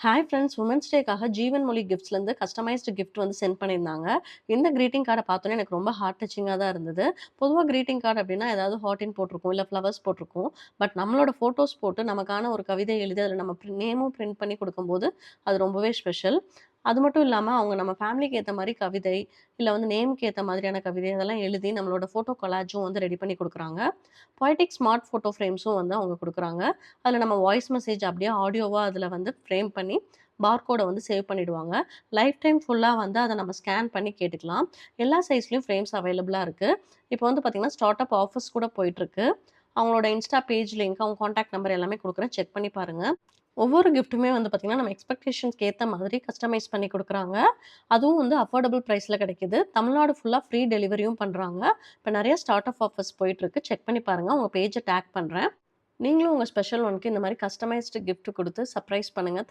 Hi friends! Women's டேக்காக ஜீவன் மொழி கிஃப்ட்ஸ்லேருந்து customised gift வந்து send பண்ணியிருந்தாங்க. இந்த கிரீட்டிங் கார்ட பார்த்தோனே எனக்கு ரொம்ப ஹார்ட் டச்சிங்கா தான் இருந்தது. பொதுவா கிரீட்டிங் கார்டு அப்டின்னா ஏதாவது ஹார்ட்டின் போட்டிருக்கும், இல்ல ஃப்ளவர்ஸ் போட்டிருக்கும். பட் நம்மளோட ஃபோட்டோஸ் போட்டு நமக்கான ஒரு கவிதை எழுதி அதில நம்ம நேமும் பிரிண்ட் பண்ணி குடுக்கும்போது, அது ரொம்பவே ஸ்பெஷல். அது மட்டும் இல்லாம அவங்க நம்ம ஃபேமிலிக்கு ஏத்த மாரி கவிதை, இல்ல வந்து நேம்க்கு ஏத்த மாதிரியான கவிதை அதெல்லாம் எழுதி நம்மளோட ஃபோட்டோ கொலாஜும் வந்து ரெடி பண்ணி குடுக்குறாங்க. பொயட்டிக் ஸ்மார்ட் ஃபோட்டோ ஃப்ரேம்ஸும் வந்து அவங்க குடுக்குறாங்க. அதில நம்ம வாய்ஸ் மெசேஜ் அப்படியே ஆடியோவா அதில வந்து ஃப்ரேம் பண்ணி, பார்கோட வந்து சேவ் பண்ணிடுவாங்க. லைஃப் டைம் ஃபுல்லா வந்து அத நம்ம ஸ்கேன் பண்ணி கேட்டுக்கலாம். எல்லா சைஸ்லயும் ஃப்ரேம்ஸ் அவைலபிளா இருக்கு. இப்போ வந்து பார்த்தீங்கன்னா, ஸ்டார்ட் அப் ஆஃபர்ஸ் கூட போயிட்டுருக்கு. அவங்களோட இன்ஸ்டா பேஜ் லிங்க், அவங்க கான்டாக்ட் நம்பர் எல்லாமே குடுக்குறேன். செக் பண்ணி பாருங்க. ஒவ்வொரு கிஃப்ட்டுமே வந்து பார்த்தீங்கன்னா, நம்ம எக்ஸ்பெக்டேஷன்ஸ்க்கு ஏத்த மாதிரி கஸ்டமைஸ் பண்ணி குடுக்குறாங்க. அதுவும் வந்து அஃபோர்டபுள் பிரைஸ்ல கிடைக்குது. தமிழ்நாடு ஃபுல்லா ஃப்ரீ டெலிவரியும் பண்றாங்க. இப்ப நெறைய ஸ்டார்ட் அப் ஆஃபர்ஸ் போயிட்டுருக்கு. செக் பண்ணி பாருங்க. உங்க பேஜ டேக் பண்றேன். நீங்களும் உங்க ஸ்பெஷல் ஒன்க்கு இந்த மாரி கஸ்டமைஸ்டு கிஃப்ட் குடுத்து சர்ப்ரைஸ் பண்ணுங்க.